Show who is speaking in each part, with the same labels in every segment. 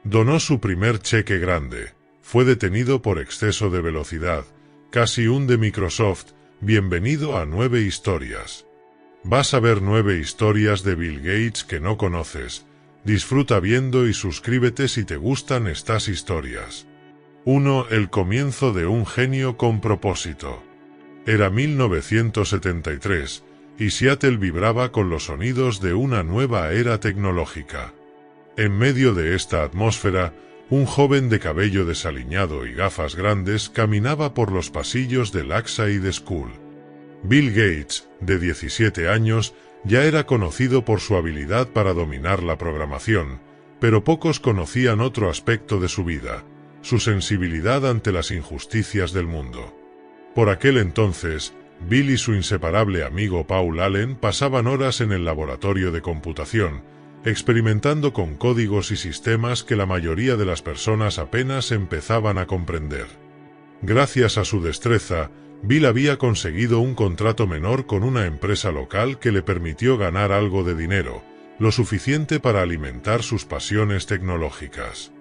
Speaker 1: Donó su primer cheque grande. Fue detenido por exceso de velocidad. Casi un de Microsoft. Bienvenido a 9 historias. Vas a ver 9 historias de Bill Gates que no conoces. Disfruta viendo y suscríbete si te gustan estas historias. 1. El comienzo de un genio con propósito. Era 1973, y Seattle vibraba con los sonidos de una nueva era tecnológica. En medio de esta atmósfera, un joven de cabello desaliñado y gafas grandes caminaba por los pasillos del Lakeside School. Bill Gates, de 17 años, ya era conocido por su habilidad para dominar la programación, pero pocos conocían otro aspecto de su vida, su sensibilidad ante las injusticias del mundo. Por aquel entonces, Bill y su inseparable amigo Paul Allen pasaban horas en el laboratorio de computación, experimentando con códigos y sistemas que la mayoría de las personas apenas empezaban a comprender. Gracias a su destreza, Bill había conseguido un contrato menor con una empresa local que le permitió ganar algo de dinero, lo suficiente para alimentar sus pasiones tecnológicas.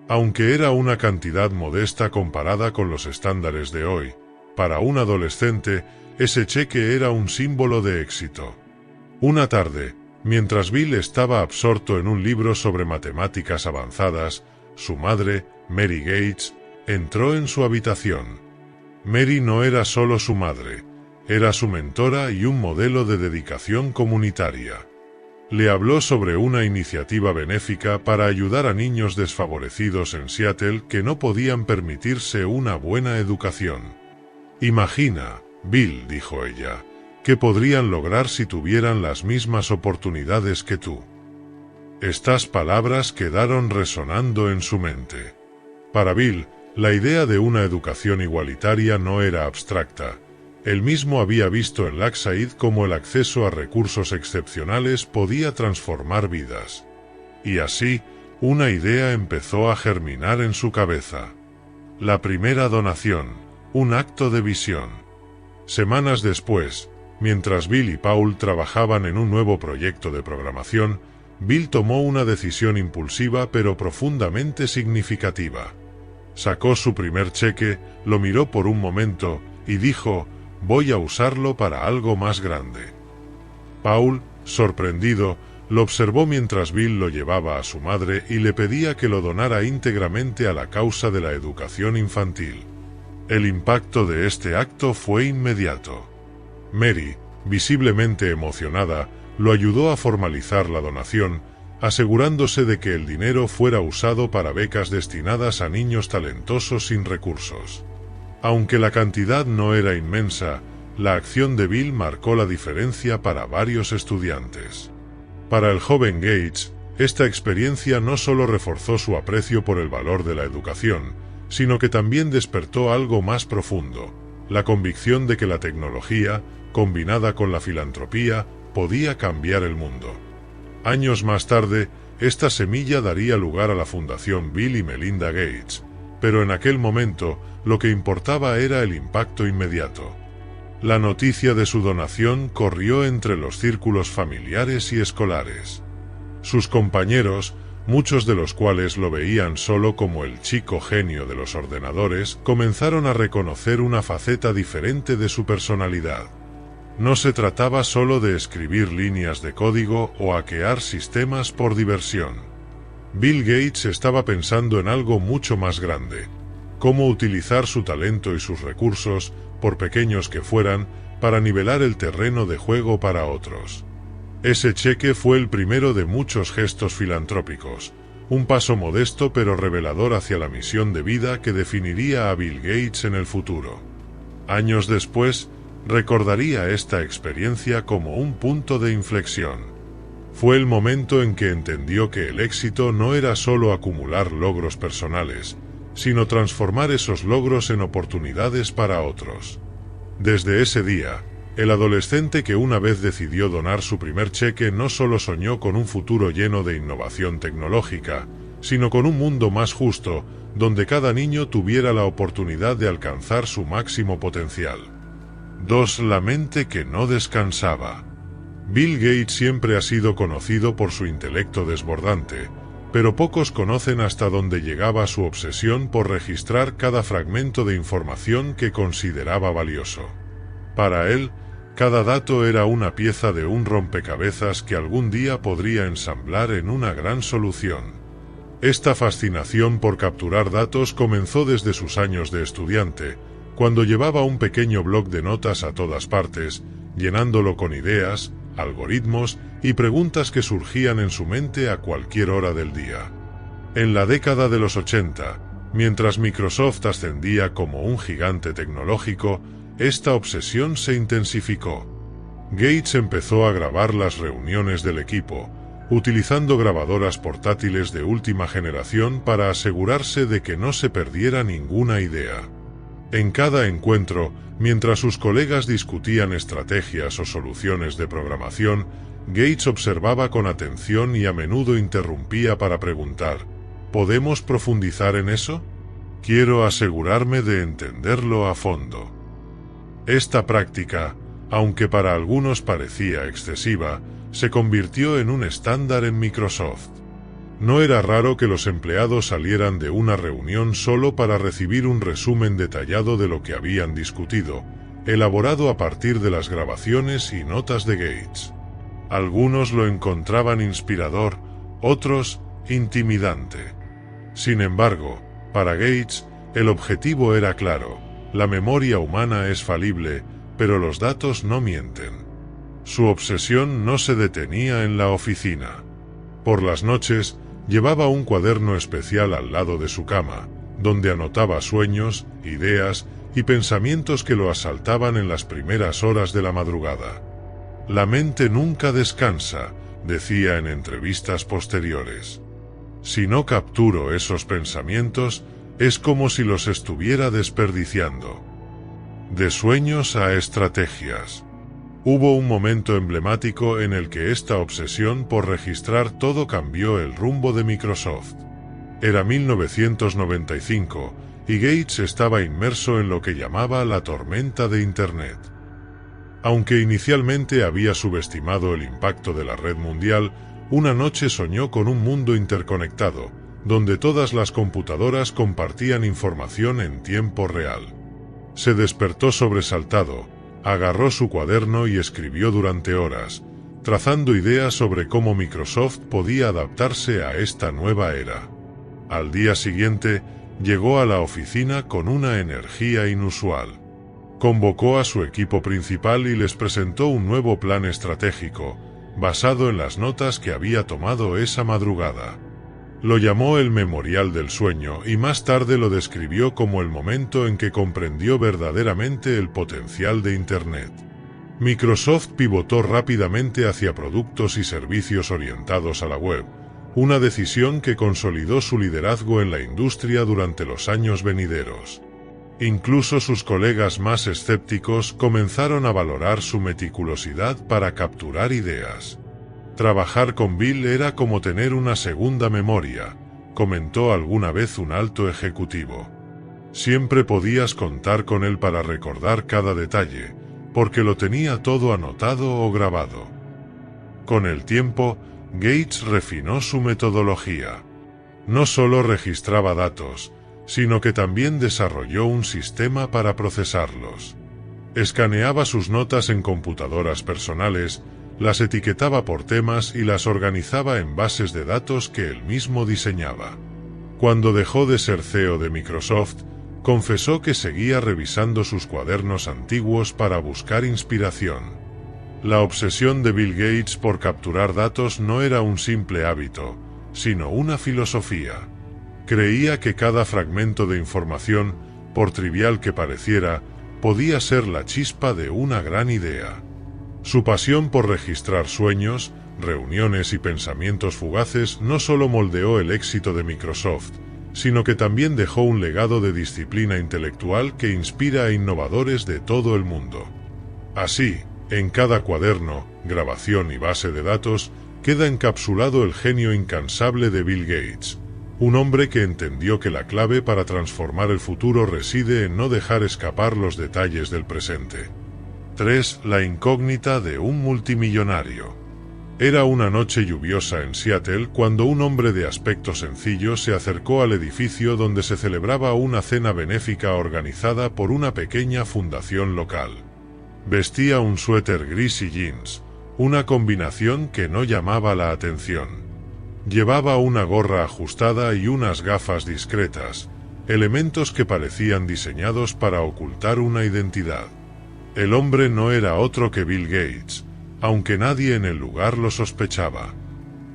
Speaker 1: Aunque era una cantidad modesta comparada con los estándares de hoy, para un adolescente, ese cheque era un símbolo de éxito. Una tarde, mientras Bill estaba absorto en un libro sobre matemáticas avanzadas, su madre, Mary Gates, entró en su habitación. Mary no era solo su madre, era su mentora y un modelo de dedicación comunitaria. Le habló sobre una iniciativa benéfica para ayudar a niños desfavorecidos en Seattle que no podían permitirse una buena educación. Imagina, Bill, dijo ella, ¿qué podrían lograr si tuvieran las mismas oportunidades que tú? Estas palabras quedaron resonando en su mente. Para Bill, la idea de una educación igualitaria no era abstracta. Él mismo había visto en Lakeside cómo el acceso a recursos excepcionales podía transformar vidas. Y así, una idea empezó a germinar en su cabeza. La primera donación, un acto de visión. Semanas después, mientras Bill y Paul trabajaban en un nuevo proyecto de programación, Bill tomó una decisión impulsiva pero profundamente significativa. Sacó su primer cheque, lo miró por un momento, y dijo, voy a usarlo para algo más grande. Paul, sorprendido, lo observó mientras Bill lo llevaba a su madre y le pedía que lo donara íntegramente a la causa de la educación infantil. El impacto de este acto fue inmediato. Mary, visiblemente emocionada, lo ayudó a formalizar la donación, asegurándose de que el dinero fuera usado para becas destinadas a niños talentosos sin recursos. Aunque la cantidad no era inmensa, la acción de Bill marcó la diferencia para varios estudiantes. Para el joven Gates, esta experiencia no solo reforzó su aprecio por el valor de la educación, sino que también despertó algo más profundo, la convicción de que la tecnología, combinada con la filantropía, podía cambiar el mundo. Años más tarde, esta semilla daría lugar a la Fundación Bill y Melinda Gates, pero en aquel momento, lo que importaba era el impacto inmediato. La noticia de su donación corrió entre los círculos familiares y escolares. Sus compañeros, muchos de los cuales lo veían solo como el chico genio de los ordenadores, comenzaron a reconocer una faceta diferente de su personalidad. No se trataba solo de escribir líneas de código o hackear sistemas por diversión. Bill Gates estaba pensando en algo mucho más grande: cómo utilizar su talento y sus recursos, por pequeños que fueran, para nivelar el terreno de juego para otros. Ese cheque fue el primero de muchos gestos filantrópicos, un paso modesto pero revelador hacia la misión de vida que definiría a Bill Gates en el futuro. Años después, recordaría esta experiencia como un punto de inflexión. Fue el momento en que entendió que el éxito no era solo acumular logros personales, sino transformar esos logros en oportunidades para otros. Desde ese día, el adolescente que una vez decidió donar su primer cheque no solo soñó con un futuro lleno de innovación tecnológica, sino con un mundo más justo, donde cada niño tuviera la oportunidad de alcanzar su máximo potencial. 2. La mente que no descansaba. Bill Gates siempre ha sido conocido por su intelecto desbordante, pero pocos conocen hasta dónde llegaba su obsesión por registrar cada fragmento de información que consideraba valioso. Para él, cada dato era una pieza de un rompecabezas que algún día podría ensamblar en una gran solución. Esta fascinación por capturar datos comenzó desde sus años de estudiante, cuando llevaba un pequeño bloc de notas a todas partes, llenándolo con ideas, algoritmos y preguntas que surgían en su mente a cualquier hora del día. En la década de los 80, mientras Microsoft ascendía como un gigante tecnológico, esta obsesión se intensificó. Gates empezó a grabar las reuniones del equipo, utilizando grabadoras portátiles de última generación para asegurarse de que no se perdiera ninguna idea. En cada encuentro, mientras sus colegas discutían estrategias o soluciones de programación, Gates observaba con atención y a menudo interrumpía para preguntar: ¿podemos profundizar en eso? Quiero asegurarme de entenderlo a fondo. Esta práctica, aunque para algunos parecía excesiva, se convirtió en un estándar en Microsoft. No era raro que los empleados salieran de una reunión solo para recibir un resumen detallado de lo que habían discutido, elaborado a partir de las grabaciones y notas de Gates. Algunos lo encontraban inspirador, otros intimidante. Sin embargo, para Gates, el objetivo era claro: la memoria humana es falible, pero los datos no mienten. Su obsesión no se detenía en la oficina. Por las noches, llevaba un cuaderno especial al lado de su cama, donde anotaba sueños, ideas y pensamientos que lo asaltaban en las primeras horas de la madrugada. La mente nunca descansa, decía en entrevistas posteriores. Si no capturo esos pensamientos, es como si los estuviera desperdiciando. De sueños a estrategias. Hubo un momento emblemático en el que esta obsesión por registrar todo cambió el rumbo de Microsoft. Era 1995, y Gates estaba inmerso en lo que llamaba la tormenta de Internet. Aunque inicialmente había subestimado el impacto de la red mundial, una noche soñó con un mundo interconectado, donde todas las computadoras compartían información en tiempo real. Se despertó sobresaltado, agarró su cuaderno y escribió durante horas, trazando ideas sobre cómo Microsoft podía adaptarse a esta nueva era. Al día siguiente, llegó a la oficina con una energía inusual. Convocó a su equipo principal y les presentó un nuevo plan estratégico, basado en las notas que había tomado esa madrugada. Lo llamó el Memorial del Sueño y más tarde lo describió como el momento en que comprendió verdaderamente el potencial de Internet. Microsoft pivotó rápidamente hacia productos y servicios orientados a la web, una decisión que consolidó su liderazgo en la industria durante los años venideros. Incluso sus colegas más escépticos comenzaron a valorar su meticulosidad para capturar ideas. Trabajar con Bill era como tener una segunda memoria, comentó alguna vez un alto ejecutivo. Siempre podías contar con él para recordar cada detalle, porque lo tenía todo anotado o grabado. Con el tiempo, Gates refinó su metodología. No solo registraba datos, sino que también desarrolló un sistema para procesarlos. Escaneaba sus notas en computadoras personales, las etiquetaba por temas y las organizaba en bases de datos que él mismo diseñaba. Cuando dejó de ser CEO de Microsoft, confesó que seguía revisando sus cuadernos antiguos para buscar inspiración. La obsesión de Bill Gates por capturar datos no era un simple hábito, sino una filosofía. Creía que cada fragmento de información, por trivial que pareciera, podía ser la chispa de una gran idea. Su pasión por registrar sueños, reuniones y pensamientos fugaces no solo moldeó el éxito de Microsoft, sino que también dejó un legado de disciplina intelectual que inspira a innovadores de todo el mundo. Así, en cada cuaderno, grabación y base de datos, queda encapsulado el genio incansable de Bill Gates, un hombre que entendió que la clave para transformar el futuro reside en no dejar escapar los detalles del presente. 3. La incógnita de un multimillonario. Era una noche lluviosa en Seattle cuando un hombre de aspecto sencillo se acercó al edificio donde se celebraba una cena benéfica organizada por una pequeña fundación local. Vestía un suéter gris y jeans, una combinación que no llamaba la atención. Llevaba una gorra ajustada y unas gafas discretas, elementos que parecían diseñados para ocultar una identidad. El hombre no era otro que Bill Gates, aunque nadie en el lugar lo sospechaba.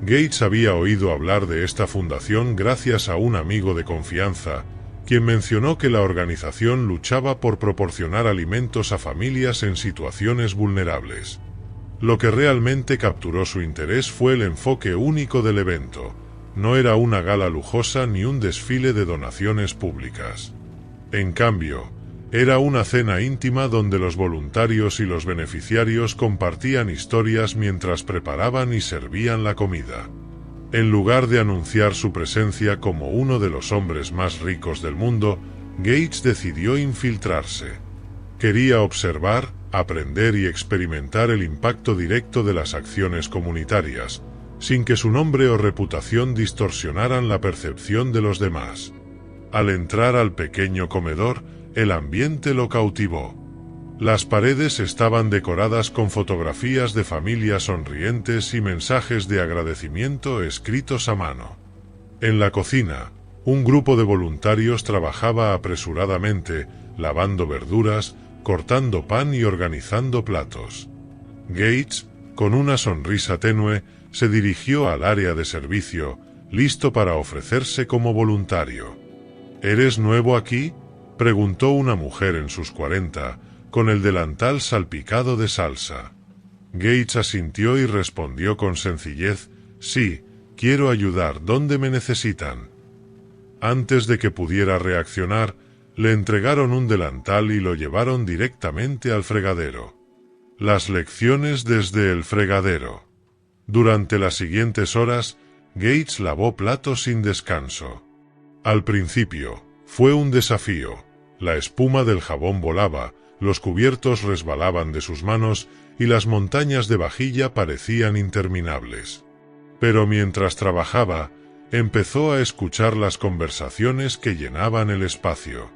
Speaker 1: Gates había oído hablar de esta fundación gracias a un amigo de confianza, quien mencionó que la organización luchaba por proporcionar alimentos a familias en situaciones vulnerables. Lo que realmente capturó su interés fue el enfoque único del evento. No era una gala lujosa ni un desfile de donaciones públicas. En cambio, era una cena íntima donde los voluntarios y los beneficiarios compartían historias mientras preparaban y servían la comida. En lugar de anunciar su presencia como uno de los hombres más ricos del mundo, Gates decidió infiltrarse. Quería observar, aprender y experimentar el impacto directo de las acciones comunitarias, sin que su nombre o reputación distorsionaran la percepción de los demás. Al entrar al pequeño comedor, el ambiente lo cautivó. Las paredes estaban decoradas con fotografías de familias sonrientes y mensajes de agradecimiento escritos a mano. En la cocina, un grupo de voluntarios trabajaba apresuradamente, lavando verduras, cortando pan y organizando platos. Gates, con una sonrisa tenue, se dirigió al área de servicio, listo para ofrecerse como voluntario. ¿Eres nuevo aquí?, preguntó una mujer en sus 40, con el delantal salpicado de salsa. Gates asintió y respondió con sencillez: «Sí, quiero ayudar, ¿dónde me necesitan?». Antes de que pudiera reaccionar, le entregaron un delantal y lo llevaron directamente al fregadero. Las lecciones desde el fregadero. Durante las siguientes horas, Gates lavó platos sin descanso. Al principio, fue un desafío. La espuma del jabón volaba, los cubiertos resbalaban de sus manos y las montañas de vajilla parecían interminables. Pero mientras trabajaba, empezó a escuchar las conversaciones que llenaban el espacio.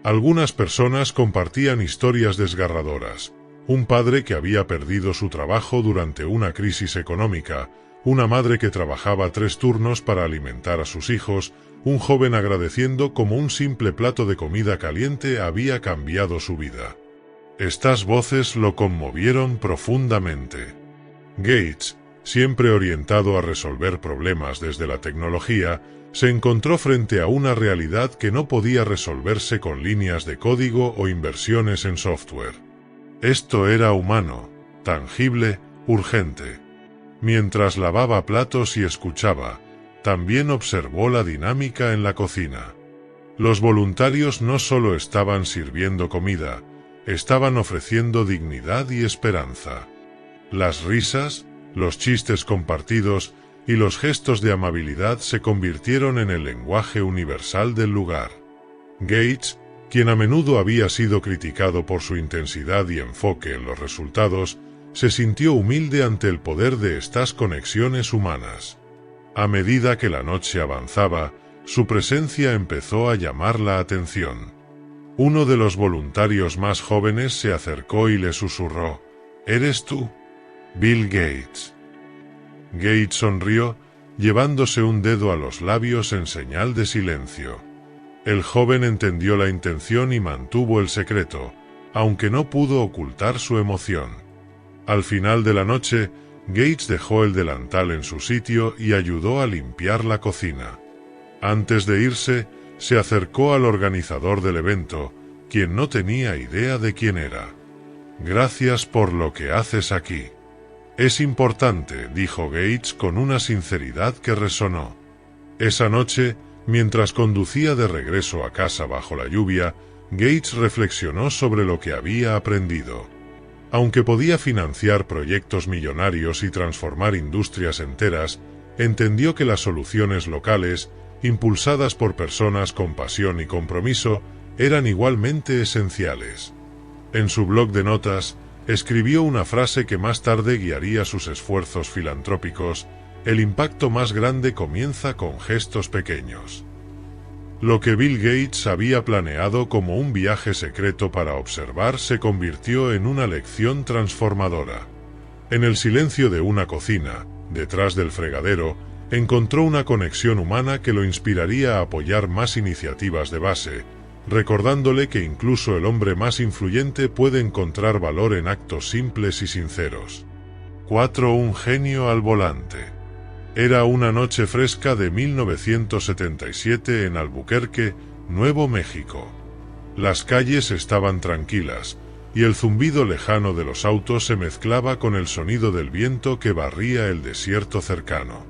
Speaker 1: Algunas personas compartían historias desgarradoras. Un padre que había perdido su trabajo durante una crisis económica, una madre que trabajaba 3 turnos para alimentar a sus hijos, un joven agradeciendo cómo un simple plato de comida caliente había cambiado su vida. Estas voces lo conmovieron profundamente. Gates, siempre orientado a resolver problemas desde la tecnología, se encontró frente a una realidad que no podía resolverse con líneas de código o inversiones en software. Esto era humano, tangible, urgente. Mientras lavaba platos y escuchaba, también observó la dinámica en la cocina. Los voluntarios no solo estaban sirviendo comida, estaban ofreciendo dignidad y esperanza. Las risas, los chistes compartidos y los gestos de amabilidad se convirtieron en el lenguaje universal del lugar. Gates, quien a menudo había sido criticado por su intensidad y enfoque en los resultados, se sintió humilde ante el poder de estas conexiones humanas. A medida que la noche avanzaba, su presencia empezó a llamar la atención. Uno de los voluntarios más jóvenes se acercó y le susurró: «¿Eres tú, Bill Gates?». Gates sonrió, llevándose un dedo a los labios en señal de silencio. El joven entendió la intención y mantuvo el secreto, aunque no pudo ocultar su emoción. Al final de la noche, Gates dejó el delantal en su sitio y ayudó a limpiar la cocina. Antes de irse, se acercó al organizador del evento, quien no tenía idea de quién era. «Gracias por lo que haces aquí». «Es importante», dijo Gates con una sinceridad que resonó. Esa noche, mientras conducía de regreso a casa bajo la lluvia, Gates reflexionó sobre lo que había aprendido. Aunque podía financiar proyectos millonarios y transformar industrias enteras, entendió que las soluciones locales, impulsadas por personas con pasión y compromiso, eran igualmente esenciales. En su blog de notas, Escribió una frase que más tarde guiaría sus esfuerzos filantrópicos: el impacto más grande comienza con gestos pequeños. Lo que Bill Gates había planeado como un viaje secreto para observar se convirtió en una lección transformadora. En el silencio de una cocina, detrás del fregadero, encontró una conexión humana que lo inspiraría a apoyar más iniciativas de base, recordándole que incluso el hombre más influyente puede encontrar valor en actos simples y sinceros. 4. Un genio al volante. Era una noche fresca de 1977 en Albuquerque, Nuevo México. Las calles estaban tranquilas, y el zumbido lejano de los autos se mezclaba con el sonido del viento que barría el desierto cercano.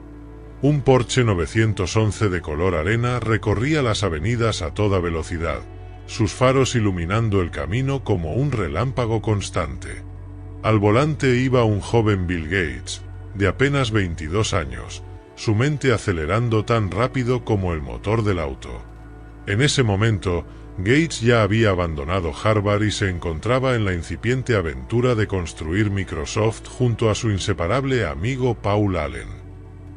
Speaker 1: Un Porsche 911 de color arena recorría las avenidas a toda velocidad, sus faros iluminando el camino como un relámpago constante. Al volante iba un joven Bill Gates, de apenas 22 años, su mente acelerando tan rápido como el motor del auto. En ese momento, Gates ya había abandonado Harvard y se encontraba en la incipiente aventura de construir Microsoft junto a su inseparable amigo Paul Allen.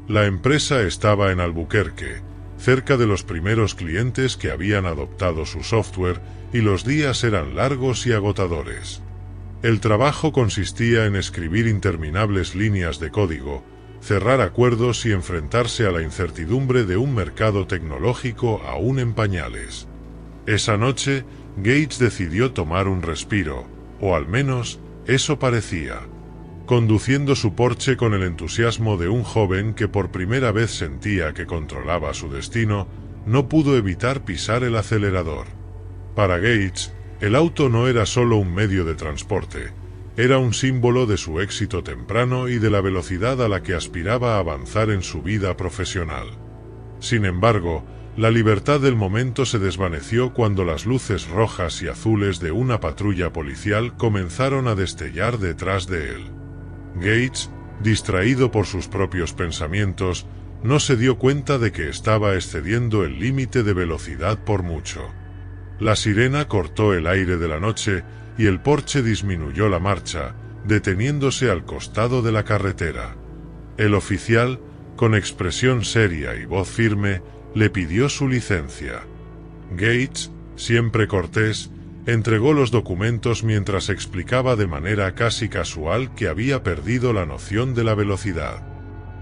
Speaker 1: La empresa estaba en Albuquerque, cerca de los primeros clientes que habían adoptado su software, y los días eran largos y agotadores. El trabajo consistía en escribir interminables líneas de código, cerrar acuerdos y enfrentarse a la incertidumbre de un mercado tecnológico aún en pañales. Esa noche, Gates decidió tomar un respiro, o al menos, eso parecía. Conduciendo su Porsche con el entusiasmo de un joven que por primera vez sentía que controlaba su destino, no pudo evitar pisar el acelerador. Para Gates, el auto no era solo un medio de transporte, era un símbolo de su éxito temprano y de la velocidad a la que aspiraba a avanzar en su vida profesional. Sin embargo, la libertad del momento se desvaneció cuando las luces rojas y azules de una patrulla policial comenzaron a destellar detrás de él. Gates, distraído por sus propios pensamientos, no se dio cuenta de que estaba excediendo el límite de velocidad por mucho. La sirena cortó el aire de la noche y el Porsche disminuyó la marcha, deteniéndose al costado de la carretera. El oficial, con expresión seria y voz firme, le pidió su licencia. Gates, siempre cortés, entregó los documentos mientras explicaba de manera casi casual que había perdido la noción de la velocidad.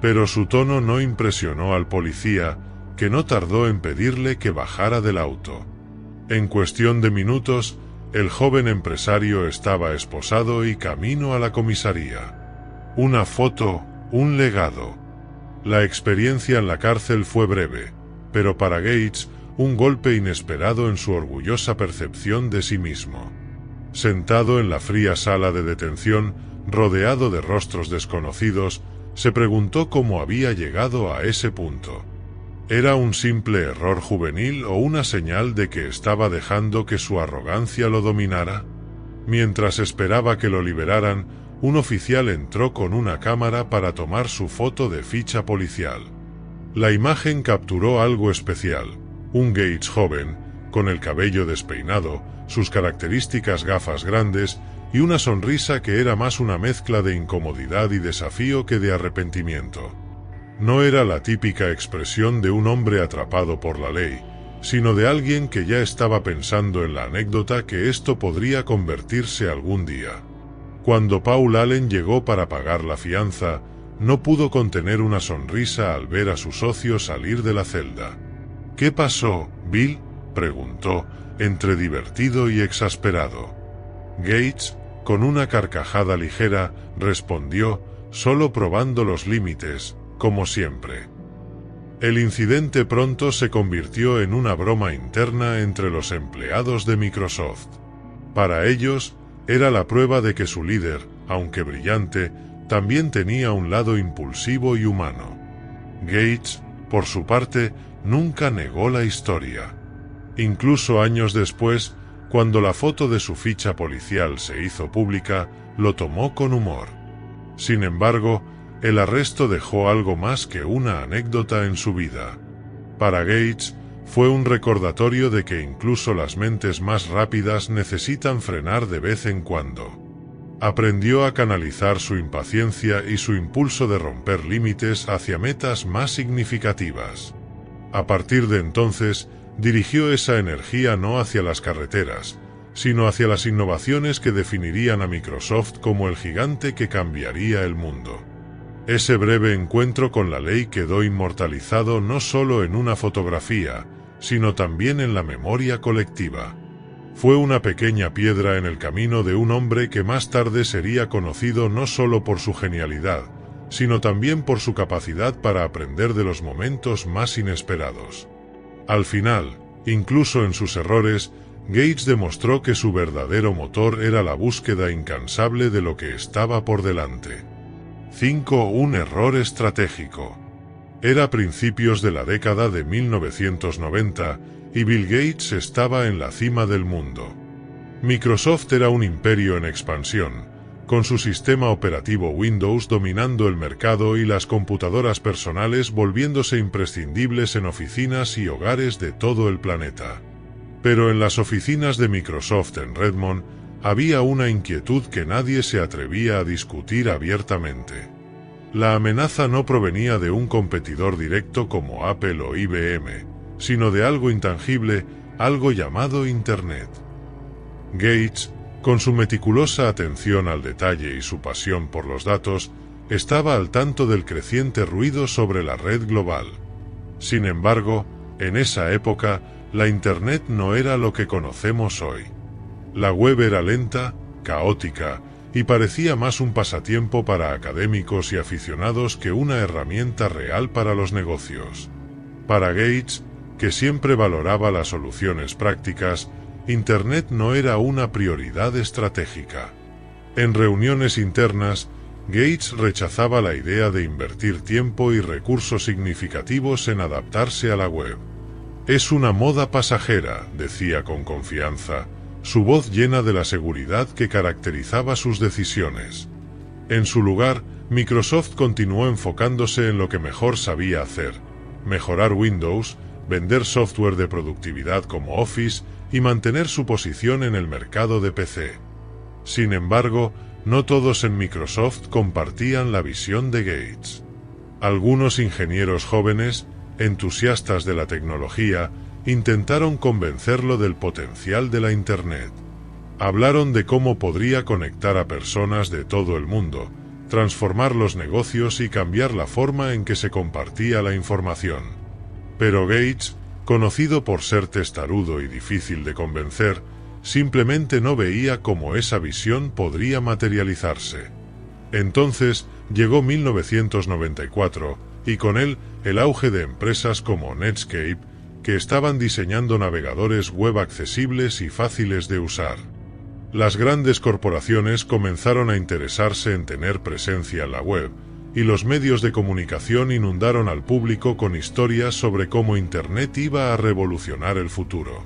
Speaker 1: Pero su tono no impresionó al policía, que no tardó en pedirle que bajara del auto. En cuestión de minutos, el joven empresario estaba esposado y camino a la comisaría. Una foto, un legado. La experiencia en la cárcel fue breve, pero para Gates, un golpe inesperado en su orgullosa percepción de sí mismo. Sentado en la fría sala de detención, rodeado de rostros desconocidos, se preguntó cómo había llegado a ese punto. ¿Era un simple error juvenil o una señal de que estaba dejando que su arrogancia lo dominara? Mientras esperaba que lo liberaran, un oficial entró con una cámara para tomar su foto de ficha policial. La imagen capturó algo especial. Un Gates joven, con el cabello despeinado, sus características gafas grandes y una sonrisa que era más una mezcla de incomodidad y desafío que de arrepentimiento. No era la típica expresión de un hombre atrapado por la ley, sino de alguien que ya estaba pensando en la anécdota que esto podría convertirse algún día. Cuando Paul Allen llegó para pagar la fianza, no pudo contener una sonrisa al ver a su socio salir de la celda. ¿Qué pasó, Bill?, preguntó, entre divertido y exasperado. Gates, con una carcajada ligera, respondió, solo probando los límites, como siempre. El incidente pronto se convirtió en una broma interna entre los empleados de Microsoft. Para ellos, era la prueba de que su líder, aunque brillante, también tenía un lado impulsivo y humano. Gates, por su parte, nunca negó la historia. Incluso años después, cuando la foto de su ficha policial se hizo pública, lo tomó con humor. Sin embargo, el arresto dejó algo más que una anécdota en su vida. Para Gates, fue un recordatorio de que incluso las mentes más rápidas necesitan frenar de vez en cuando. Aprendió a canalizar su impaciencia y su impulso de romper límites hacia metas más significativas. A partir de entonces, dirigió esa energía no hacia las carreteras, sino hacia las innovaciones que definirían a Microsoft como el gigante que cambiaría el mundo. Ese breve encuentro con la ley quedó inmortalizado no solo en una fotografía, sino también en la memoria colectiva. Fue una pequeña piedra en el camino de un hombre que más tarde sería conocido no solo por su genialidad, sino también por su capacidad para aprender de los momentos más inesperados. Al final, incluso en sus errores, Gates demostró que su verdadero motor era la búsqueda incansable de lo que estaba por delante. 5. Un error estratégico. Era principios de la década de 1990 y Bill Gates estaba en la cima del mundo. Microsoft era un imperio en expansión, con su sistema operativo Windows dominando el mercado y las computadoras personales volviéndose imprescindibles en oficinas y hogares de todo el planeta. Pero en las oficinas de Microsoft en Redmond, había una inquietud que nadie se atrevía a discutir abiertamente. La amenaza no provenía de un competidor directo como Apple o IBM, sino de algo intangible, algo llamado Internet. Gates, con su meticulosa atención al detalle y su pasión por los datos, estaba al tanto del creciente ruido sobre la red global. Sin embargo, en esa época, la Internet no era lo que conocemos hoy. La web era lenta, caótica, y parecía más un pasatiempo para académicos y aficionados que una herramienta real para los negocios. Para Gates, que siempre valoraba las soluciones prácticas, Internet no era una prioridad estratégica. En reuniones internas, Gates rechazaba la idea de invertir tiempo y recursos significativos en adaptarse a la web. «Es una moda pasajera», decía con confianza, su voz llena de la seguridad que caracterizaba sus decisiones. En su lugar, Microsoft continuó enfocándose en lo que mejor sabía hacer: mejorar Windows, vender software de productividad como Office y mantener su posición en el mercado de PC. Sin embargo, no todos en Microsoft compartían la visión de Gates. Algunos ingenieros jóvenes, entusiastas de la tecnología, intentaron convencerlo del potencial de la Internet. Hablaron de cómo podría conectar a personas de todo el mundo, transformar los negocios y cambiar la forma en que se compartía la información. Pero Gates, conocido por ser testarudo y difícil de convencer, simplemente no veía cómo esa visión podría materializarse. Entonces llegó 1994, y con él el auge de empresas como Netscape, que estaban diseñando navegadores web accesibles y fáciles de usar. Las grandes corporaciones comenzaron a interesarse en tener presencia en la web, y los medios de comunicación inundaron al público con historias sobre cómo Internet iba a revolucionar el futuro.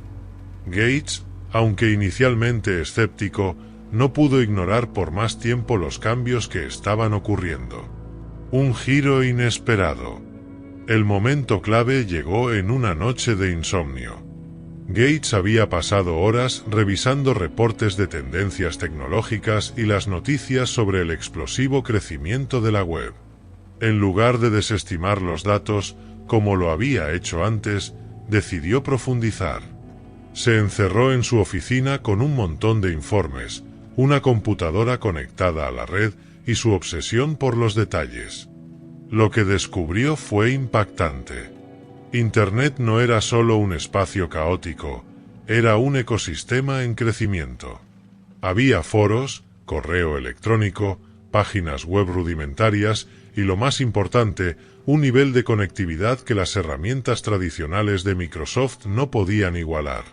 Speaker 1: Gates, aunque inicialmente escéptico, no pudo ignorar por más tiempo los cambios que estaban ocurriendo. Un giro inesperado. El momento clave llegó en una noche de insomnio. Gates había pasado horas revisando reportes de tendencias tecnológicas y las noticias sobre el explosivo crecimiento de la web. En lugar de desestimar los datos, como lo había hecho antes, decidió profundizar. Se encerró en su oficina con un montón de informes, una computadora conectada a la red y su obsesión por los detalles. Lo que descubrió fue impactante. Internet no era solo un espacio caótico, era un ecosistema en crecimiento. Había foros, correo electrónico, páginas web rudimentarias y, lo más importante, un nivel de conectividad que las herramientas tradicionales de Microsoft no podían igualar.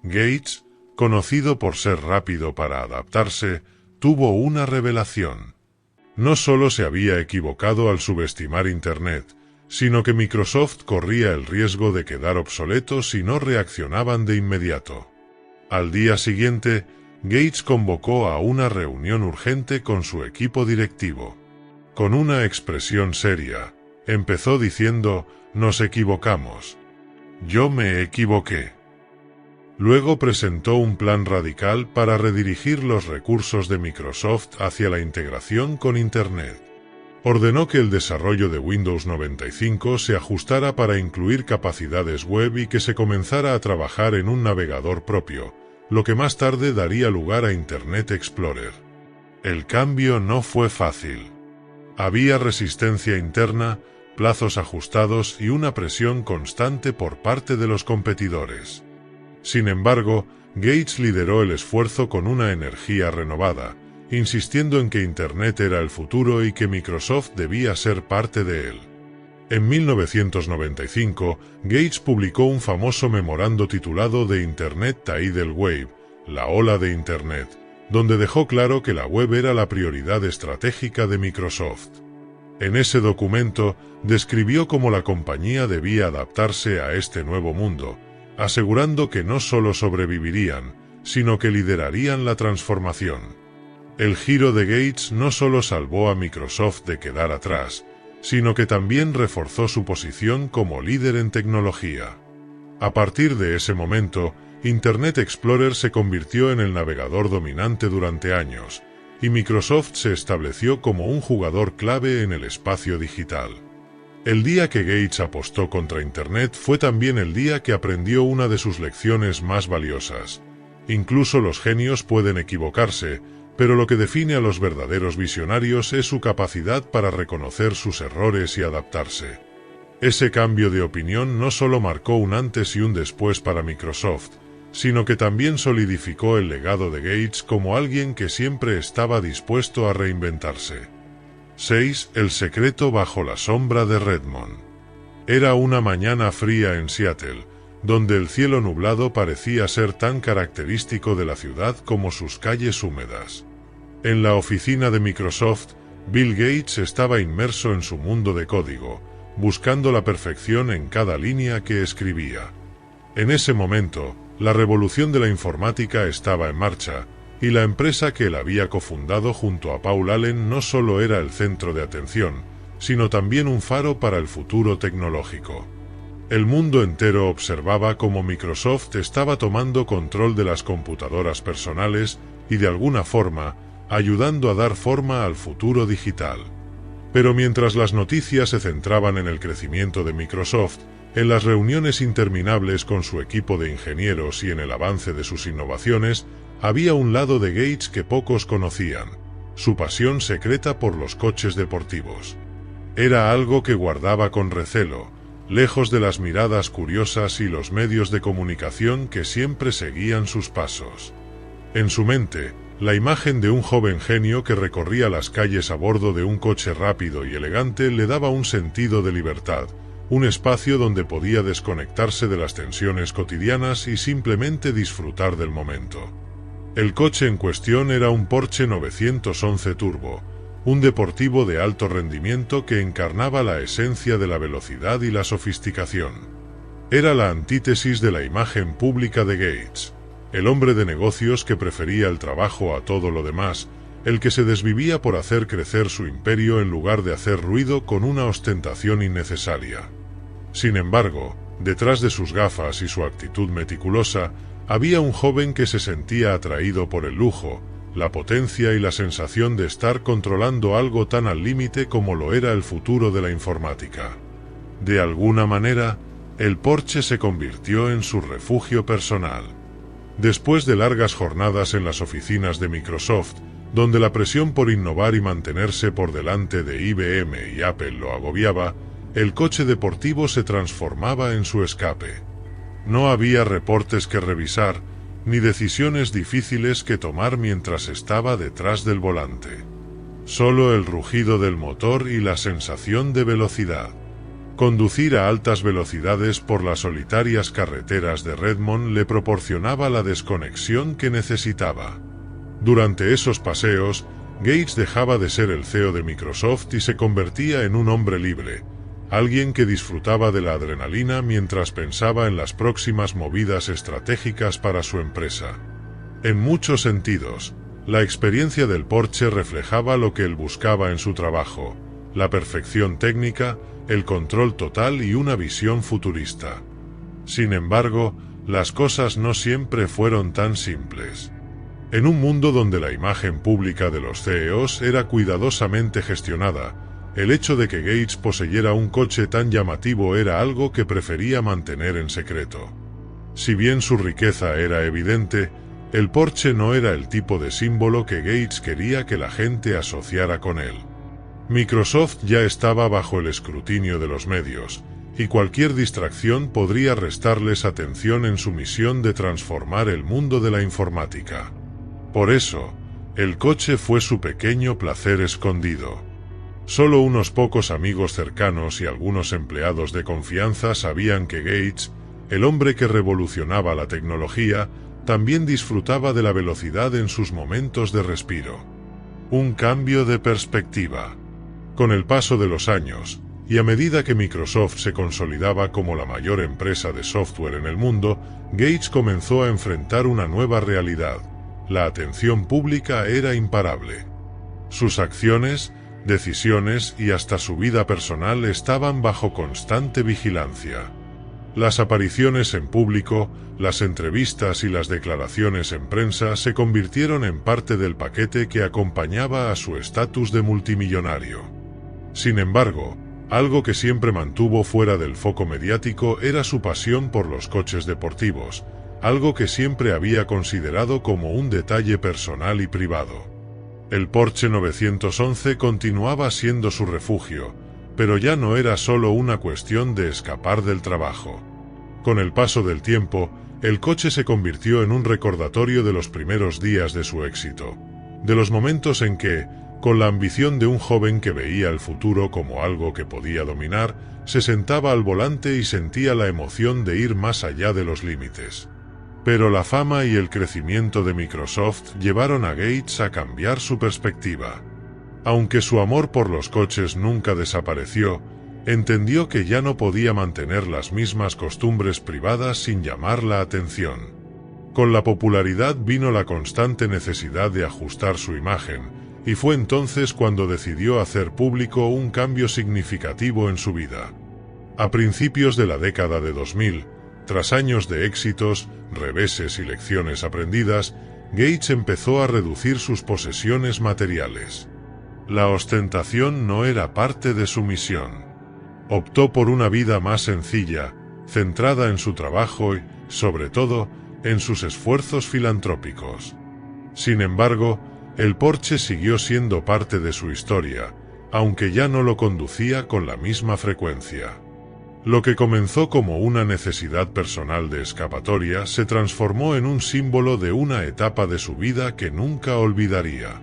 Speaker 1: Gates, conocido por ser rápido para adaptarse, tuvo una revelación. No solo se había equivocado al subestimar Internet, sino que Microsoft corría el riesgo de quedar obsoleto si no reaccionaban de inmediato. Al día siguiente, Gates convocó a una reunión urgente con su equipo directivo. Con una expresión seria, empezó diciendo: «Nos equivocamos. Yo me equivoqué. Luego presentó un plan radical para redirigir los recursos de Microsoft hacia la integración con Internet. Ordenó que el desarrollo de Windows 95 se ajustara para incluir capacidades web y que se comenzara a trabajar en un navegador propio, lo que más tarde daría lugar a Internet Explorer. El cambio no fue fácil. Había resistencia interna, plazos ajustados y una presión constante por parte de los competidores. Sin embargo, Gates lideró el esfuerzo con una energía renovada, insistiendo en que Internet era el futuro y que Microsoft debía ser parte de él. En 1995, Gates publicó un famoso memorando titulado The Internet Tidal Wave, la ola de Internet, donde dejó claro que la web era la prioridad estratégica de Microsoft. En ese documento, describió cómo la compañía debía adaptarse a este nuevo mundo, asegurando que no solo sobrevivirían, sino que liderarían la transformación. El giro de Gates no solo salvó a Microsoft de quedar atrás, sino que también reforzó su posición como líder en tecnología. A partir de ese momento, Internet Explorer se convirtió en el navegador dominante durante años, y Microsoft se estableció como un jugador clave en el espacio digital. El día que Gates apostó contra Internet fue también el día que aprendió una de sus lecciones más valiosas. Incluso los genios pueden equivocarse, pero lo que define a los verdaderos visionarios es su capacidad para reconocer sus errores y adaptarse. Ese cambio de opinión no solo marcó un antes y un después para Microsoft, sino que también solidificó el legado de Gates como alguien que siempre estaba dispuesto a reinventarse. 6. El secreto bajo la sombra de Redmond. Era una mañana fría en Seattle, donde el cielo nublado parecía ser tan característico de la ciudad como sus calles húmedas. En la oficina de Microsoft, Bill Gates estaba inmerso en su mundo de código, buscando la perfección en cada línea que escribía. En ese momento, la revolución de la informática estaba en marcha, y la empresa que él había cofundado junto a Paul Allen no solo era el centro de atención, sino también un faro para el futuro tecnológico. El mundo entero observaba cómo Microsoft estaba tomando control de las computadoras personales y de alguna forma, ayudando a dar forma al futuro digital. Pero mientras las noticias se centraban en el crecimiento de Microsoft, en las reuniones interminables con su equipo de ingenieros y en el avance de sus innovaciones, había un lado de Gates que pocos conocían, su pasión secreta por los coches deportivos. Era algo que guardaba con recelo, lejos de las miradas curiosas y los medios de comunicación que siempre seguían sus pasos. En su mente, la imagen de un joven genio que recorría las calles a bordo de un coche rápido y elegante le daba un sentido de libertad, un espacio donde podía desconectarse de las tensiones cotidianas y simplemente disfrutar del momento. El coche en cuestión era un Porsche 911 Turbo, un deportivo de alto rendimiento que encarnaba la esencia de la velocidad y la sofisticación. Era la antítesis de la imagen pública de Gates, el hombre de negocios que prefería el trabajo a todo lo demás, el que se desvivía por hacer crecer su imperio en lugar de hacer ruido con una ostentación innecesaria. Sin embargo, detrás de sus gafas y su actitud meticulosa, había un joven que se sentía atraído por el lujo, la potencia y la sensación de estar controlando algo tan al límite como lo era el futuro de la informática. De alguna manera, el Porsche se convirtió en su refugio personal. Después de largas jornadas en las oficinas de Microsoft, donde la presión por innovar y mantenerse por delante de IBM y Apple lo agobiaba, el coche deportivo se transformaba en su escape. No había reportes que revisar, ni decisiones difíciles que tomar mientras estaba detrás del volante. Solo el rugido del motor y la sensación de velocidad. Conducir a altas velocidades por las solitarias carreteras de Redmond le proporcionaba la desconexión que necesitaba. Durante esos paseos, Gates dejaba de ser el CEO de Microsoft y se convertía en un hombre libre, alguien que disfrutaba de la adrenalina mientras pensaba en las próximas movidas estratégicas para su empresa. En muchos sentidos, la experiencia del Porsche reflejaba lo que él buscaba en su trabajo, la perfección técnica, el control total y una visión futurista. Sin embargo, las cosas no siempre fueron tan simples. En un mundo donde la imagen pública de los CEOs era cuidadosamente gestionada, el hecho de que Gates poseyera un coche tan llamativo era algo que prefería mantener en secreto. Si bien su riqueza era evidente, el Porsche no era el tipo de símbolo que Gates quería que la gente asociara con él. Microsoft ya estaba bajo el escrutinio de los medios, y cualquier distracción podría restarles atención en su misión de transformar el mundo de la informática. Por eso, el coche fue su pequeño placer escondido. Solo unos pocos amigos cercanos y algunos empleados de confianza sabían que Gates, el hombre que revolucionaba la tecnología, también disfrutaba de la velocidad en sus momentos de respiro. Un cambio de perspectiva. Con el paso de los años, y a medida que Microsoft se consolidaba como la mayor empresa de software en el mundo, Gates comenzó a enfrentar una nueva realidad. La atención pública era imparable. Sus acciones, decisiones y hasta su vida personal estaban bajo constante vigilancia. Las apariciones en público, las entrevistas y las declaraciones en prensa se convirtieron en parte del paquete que acompañaba a su estatus de multimillonario. Sin embargo, algo que siempre mantuvo fuera del foco mediático era su pasión por los coches deportivos, algo que siempre había considerado como un detalle personal y privado. El Porsche 911 continuaba siendo su refugio, pero ya no era solo una cuestión de escapar del trabajo. Con el paso del tiempo, el coche se convirtió en un recordatorio de los primeros días de su éxito, de los momentos en que, con la ambición de un joven que veía el futuro como algo que podía dominar, se sentaba al volante y sentía la emoción de ir más allá de los límites. Pero la fama y el crecimiento de Microsoft llevaron a Gates a cambiar su perspectiva. Aunque su amor por los coches nunca desapareció, entendió que ya no podía mantener las mismas costumbres privadas sin llamar la atención. Con la popularidad vino la constante necesidad de ajustar su imagen, y fue entonces cuando decidió hacer público un cambio significativo en su vida. A principios de la década de 2000, tras años de éxitos, reveses y lecciones aprendidas, Gates empezó a reducir sus posesiones materiales. La ostentación no era parte de su misión. Optó por una vida más sencilla, centrada en su trabajo y, sobre todo, en sus esfuerzos filantrópicos. Sin embargo, el Porsche siguió siendo parte de su historia, aunque ya no lo conducía con la misma frecuencia. Lo que comenzó como una necesidad personal de escapatoria se transformó en un símbolo de una etapa de su vida que nunca olvidaría.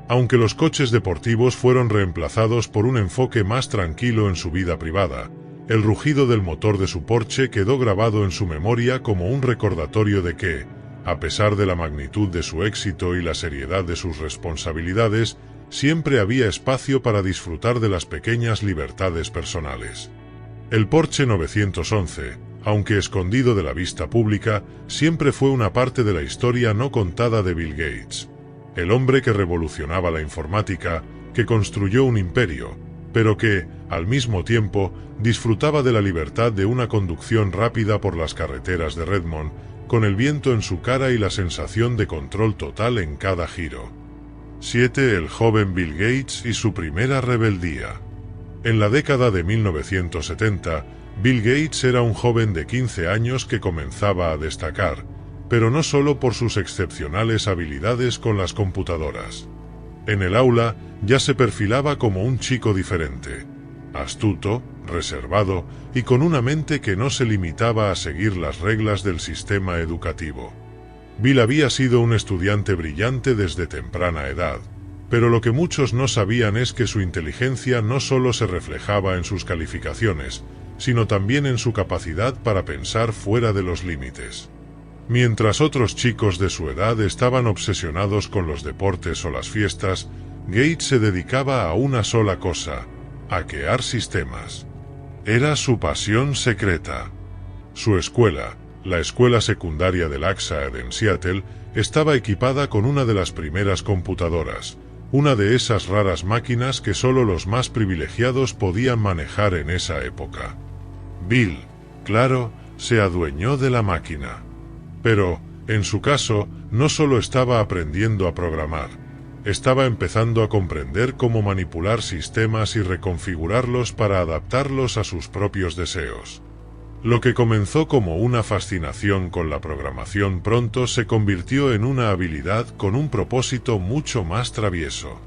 Speaker 1: Aunque los coches deportivos fueron reemplazados por un enfoque más tranquilo en su vida privada, el rugido del motor de su Porsche quedó grabado en su memoria como un recordatorio de que, a pesar de la magnitud de su éxito y la seriedad de sus responsabilidades, siempre había espacio para disfrutar de las pequeñas libertades personales. El Porsche 911, aunque escondido de la vista pública, siempre fue una parte de la historia no contada de Bill Gates. El hombre que revolucionaba la informática, que construyó un imperio, pero que, al mismo tiempo, disfrutaba de la libertad de una conducción rápida por las carreteras de Redmond, con el viento en su cara y la sensación de control total en cada giro. 7. El joven Bill Gates y su primera rebeldía. En la década de 1970, Bill Gates era un joven de 15 años que comenzaba a destacar, pero no solo por sus excepcionales habilidades con las computadoras. En el aula ya se perfilaba como un chico diferente, astuto, reservado y con una mente que no se limitaba a seguir las reglas del sistema educativo. Bill había sido un estudiante brillante desde temprana edad, pero lo que muchos no sabían es que su inteligencia no solo se reflejaba en sus calificaciones, sino también en su capacidad para pensar fuera de los límites. Mientras otros chicos de su edad estaban obsesionados con los deportes o las fiestas, Gates se dedicaba a una sola cosa: hackear sistemas. Era su pasión secreta. Su escuela, la escuela secundaria de Lakeside en Seattle, estaba equipada con una de las primeras computadoras, una de esas raras máquinas que solo los más privilegiados podían manejar en esa época. Bill, claro, se adueñó de la máquina. Pero, en su caso, no solo estaba aprendiendo a programar, estaba empezando a comprender cómo manipular sistemas y reconfigurarlos para adaptarlos a sus propios deseos. Lo que comenzó como una fascinación con la programación pronto se convirtió en una habilidad con un propósito mucho más travieso.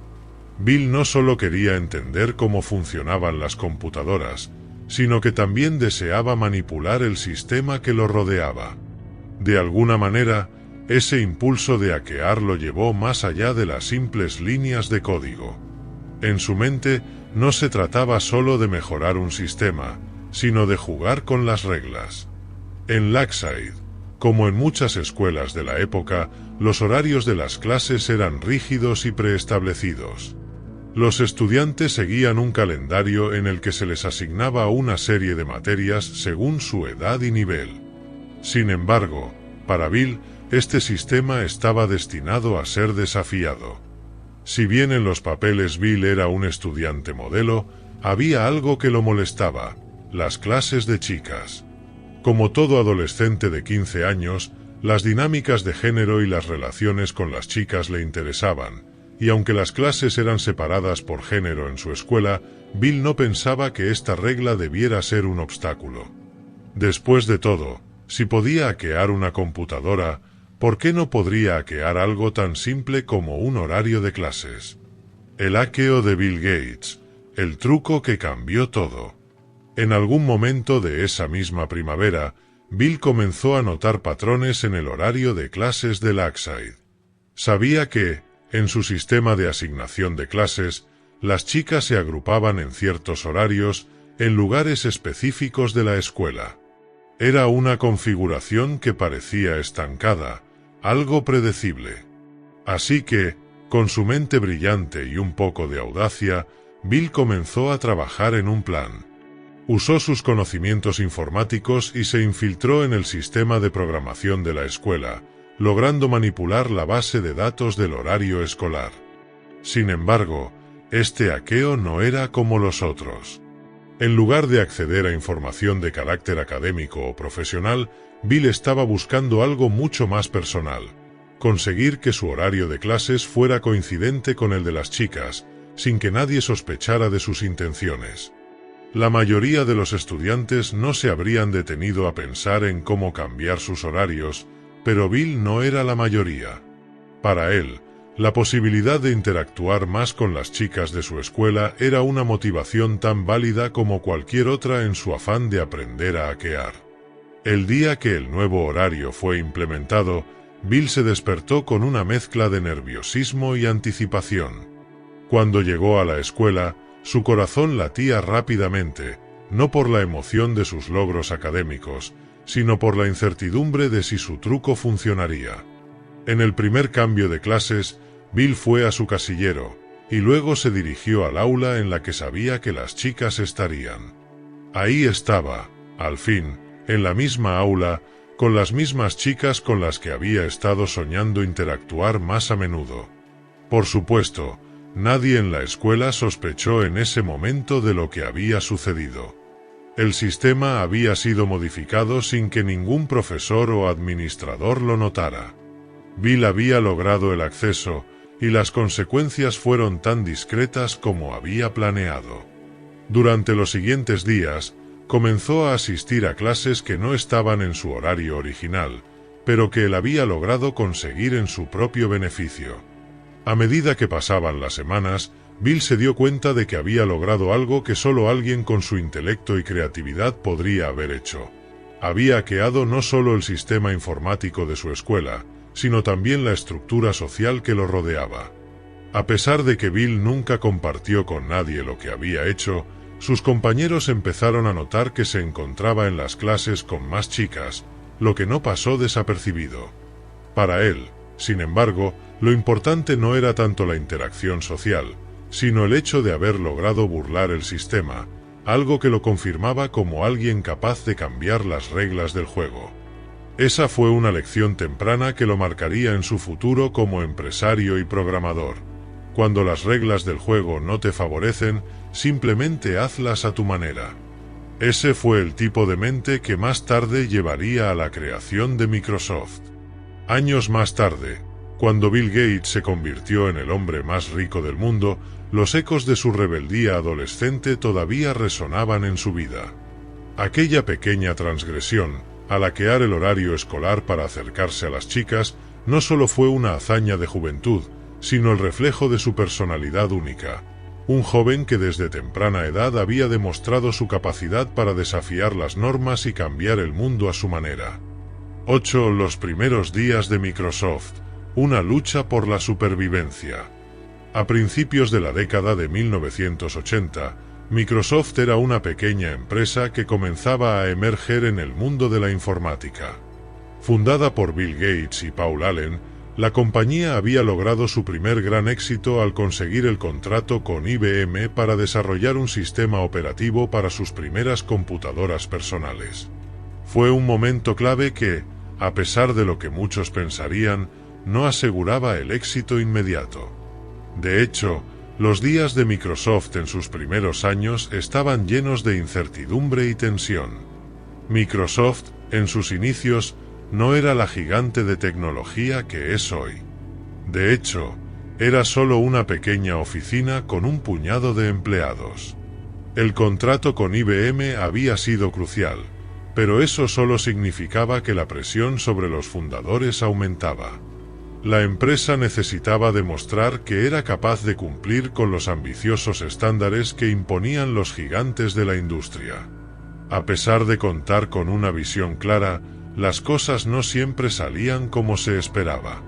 Speaker 1: Bill no solo quería entender cómo funcionaban las computadoras, sino que también deseaba manipular el sistema que lo rodeaba. De alguna manera, ese impulso de hackear lo llevó más allá de las simples líneas de código. En su mente, no se trataba solo de mejorar un sistema, sino de jugar con las reglas. En Lakeside, como en muchas escuelas de la época, los horarios de las clases eran rígidos y preestablecidos. Los estudiantes seguían un calendario en el que se les asignaba una serie de materias según su edad y nivel. Sin embargo, para Bill, este sistema estaba destinado a ser desafiado. Si bien en los papeles Bill era un estudiante modelo, había algo que lo molestaba: las clases de chicas. Como todo adolescente de 15 años, las dinámicas de género y las relaciones con las chicas le interesaban, y aunque las clases eran separadas por género en su escuela, Bill no pensaba que esta regla debiera ser un obstáculo. Después de todo, si podía hackear una computadora, ¿por qué no podría hackear algo tan simple como un horario de clases? El hackeo de Bill Gates, el truco que cambió todo. En algún momento de esa misma primavera, Bill comenzó a notar patrones en el horario de clases de Lakeside. Sabía que, en su sistema de asignación de clases, las chicas se agrupaban en ciertos horarios, en lugares específicos de la escuela. Era una configuración que parecía estancada, algo predecible. Así que, con su mente brillante y un poco de audacia, Bill comenzó a trabajar en un plan. Usó sus conocimientos informáticos y se infiltró en el sistema de programación de la escuela, logrando manipular la base de datos del horario escolar. Sin embargo, este hackeo no era como los otros. En lugar de acceder a información de carácter académico o profesional, Bill estaba buscando algo mucho más personal: conseguir que su horario de clases fuera coincidente con el de las chicas, sin que nadie sospechara de sus intenciones. La mayoría de los estudiantes no se habrían detenido a pensar en cómo cambiar sus horarios, pero Bill no era la mayoría. Para él, la posibilidad de interactuar más con las chicas de su escuela era una motivación tan válida como cualquier otra en su afán de aprender a hackear. El día que el nuevo horario fue implementado, Bill se despertó con una mezcla de nerviosismo y anticipación. Cuando llegó a la escuela, su corazón latía rápidamente, no por la emoción de sus logros académicos, sino por la incertidumbre de si su truco funcionaría. En el primer cambio de clases, Bill fue a su casillero, y luego se dirigió al aula en la que sabía que las chicas estarían. Ahí estaba, al fin, en la misma aula, con las mismas chicas con las que había estado soñando interactuar más a menudo. Por supuesto, nadie en la escuela sospechó en ese momento de lo que había sucedido. El sistema había sido modificado sin que ningún profesor o administrador lo notara. Bill había logrado el acceso, y las consecuencias fueron tan discretas como había planeado. Durante los siguientes días, comenzó a asistir a clases que no estaban en su horario original, pero que él había logrado conseguir en su propio beneficio. A medida que pasaban las semanas, Bill se dio cuenta de que había logrado algo que solo alguien con su intelecto y creatividad podría haber hecho. Había hackeado no solo el sistema informático de su escuela, sino también la estructura social que lo rodeaba. A pesar de que Bill nunca compartió con nadie lo que había hecho, sus compañeros empezaron a notar que se encontraba en las clases con más chicas, lo que no pasó desapercibido. Para él, sin embargo, lo importante no era tanto la interacción social, sino el hecho de haber logrado burlar el sistema, algo que lo confirmaba como alguien capaz de cambiar las reglas del juego. Esa fue una lección temprana que lo marcaría en su futuro como empresario y programador. Cuando las reglas del juego no te favorecen, simplemente hazlas a tu manera. Ese fue el tipo de mente que más tarde llevaría a la creación de Microsoft. Años más tarde, cuando Bill Gates se convirtió en el hombre más rico del mundo, los ecos de su rebeldía adolescente todavía resonaban en su vida. Aquella pequeña transgresión, al hackear el horario escolar para acercarse a las chicas, no solo fue una hazaña de juventud, sino el reflejo de su personalidad única. Un joven que desde temprana edad había demostrado su capacidad para desafiar las normas y cambiar el mundo a su manera. 8. Los primeros días de Microsoft. Una lucha por la supervivencia. A principios de la década de 1980, Microsoft era una pequeña empresa que comenzaba a emerger en el mundo de la informática. Fundada por Bill Gates y Paul Allen, la compañía había logrado su primer gran éxito al conseguir el contrato con IBM para desarrollar un sistema operativo para sus primeras computadoras personales. Fue un momento clave que, a pesar de lo que muchos pensarían, no aseguraba el éxito inmediato. De hecho, los días de Microsoft en sus primeros años estaban llenos de incertidumbre y tensión. Microsoft, en sus inicios, no era la gigante de tecnología que es hoy. De hecho, era solo una pequeña oficina con un puñado de empleados. El contrato con IBM había sido crucial, pero eso solo significaba que la presión sobre los fundadores aumentaba. La empresa necesitaba demostrar que era capaz de cumplir con los ambiciosos estándares que imponían los gigantes de la industria. A pesar de contar con una visión clara, las cosas no siempre salían como se esperaba.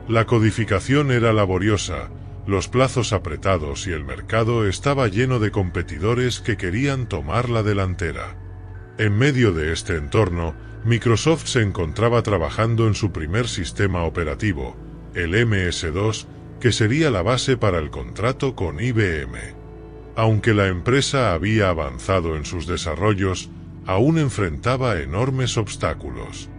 Speaker 1: La codificación era laboriosa, los plazos apretados y el mercado estaba lleno de competidores que querían tomar la delantera. En medio de este entorno, Microsoft se encontraba trabajando en su primer sistema operativo, el MS-2, que sería la base para el contrato con IBM. Aunque la empresa había avanzado en sus desarrollos, aún enfrentaba enormes obstáculos.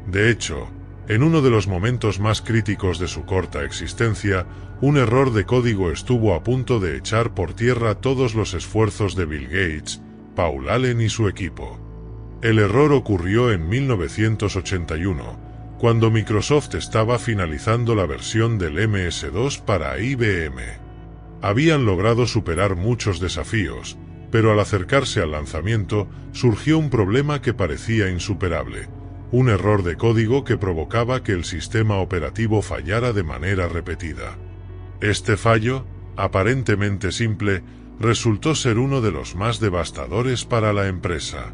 Speaker 1: De hecho, en uno de los momentos más críticos de su corta existencia, un error de código estuvo a punto de echar por tierra todos los esfuerzos de Bill Gates, Paul Allen y su equipo. El error ocurrió en 1981, cuando Microsoft estaba finalizando la versión del MS-2 para IBM. Habían logrado superar muchos desafíos, pero al acercarse al lanzamiento, surgió un problema que parecía insuperable, un error de código que provocaba que el sistema operativo fallara de manera repetida. Este fallo, aparentemente simple, resultó ser uno de los más devastadores para la empresa.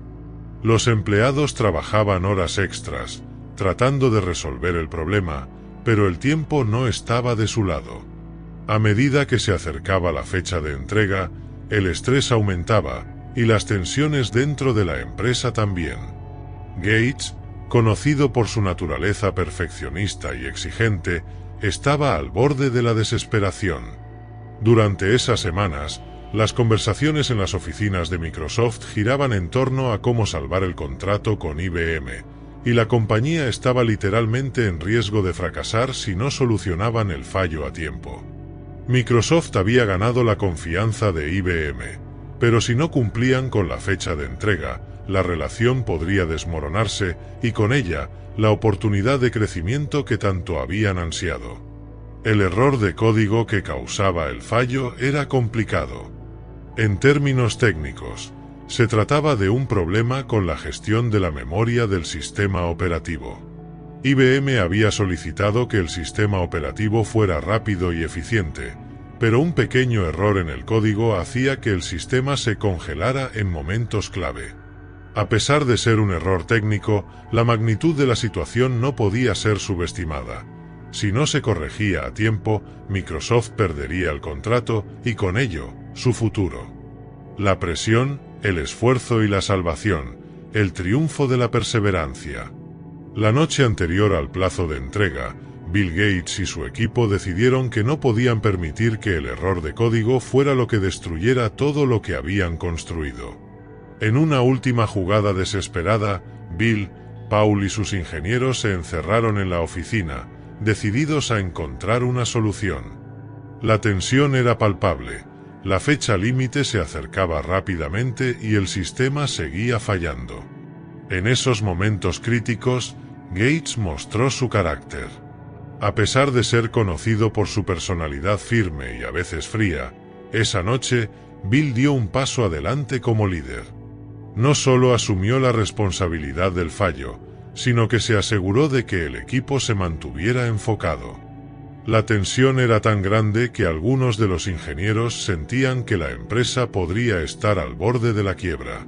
Speaker 1: Los empleados trabajaban horas extras, tratando de resolver el problema, pero el tiempo no estaba de su lado. A medida que se acercaba la fecha de entrega, el estrés aumentaba, y las tensiones dentro de la empresa también. Gates, conocido por su naturaleza perfeccionista y exigente, estaba al borde de la desesperación. Durante esas semanas, las conversaciones en las oficinas de Microsoft giraban en torno a cómo salvar el contrato con IBM, y la compañía estaba literalmente en riesgo de fracasar si no solucionaban el fallo a tiempo. Microsoft había ganado la confianza de IBM, pero si no cumplían con la fecha de entrega, la relación podría desmoronarse y con ella, la oportunidad de crecimiento que tanto habían ansiado. El error de código que causaba el fallo era complicado. En términos técnicos, se trataba de un problema con la gestión de la memoria del sistema operativo. IBM había solicitado que el sistema operativo fuera rápido y eficiente, pero un pequeño error en el código hacía que el sistema se congelara en momentos clave. A pesar de ser un error técnico, la magnitud de la situación no podía ser subestimada. Si no se corregía a tiempo, Microsoft perdería el contrato y con ello, su futuro. La presión, el esfuerzo y la salvación, el triunfo de la perseverancia. La noche anterior al plazo de entrega, Bill Gates y su equipo decidieron que no podían permitir que el error de código fuera lo que destruyera todo lo que habían construido. En una última jugada desesperada, Bill, Paul y sus ingenieros se encerraron en la oficina, decididos a encontrar una solución. La tensión era palpable. La fecha límite se acercaba rápidamente y el sistema seguía fallando. En esos momentos críticos, Gates mostró su carácter. A pesar de ser conocido por su personalidad firme y a veces fría, esa noche, Bill dio un paso adelante como líder. No solo asumió la responsabilidad del fallo, sino que se aseguró de que el equipo se mantuviera enfocado. La tensión era tan grande que algunos de los ingenieros sentían que la empresa podría estar al borde de la quiebra.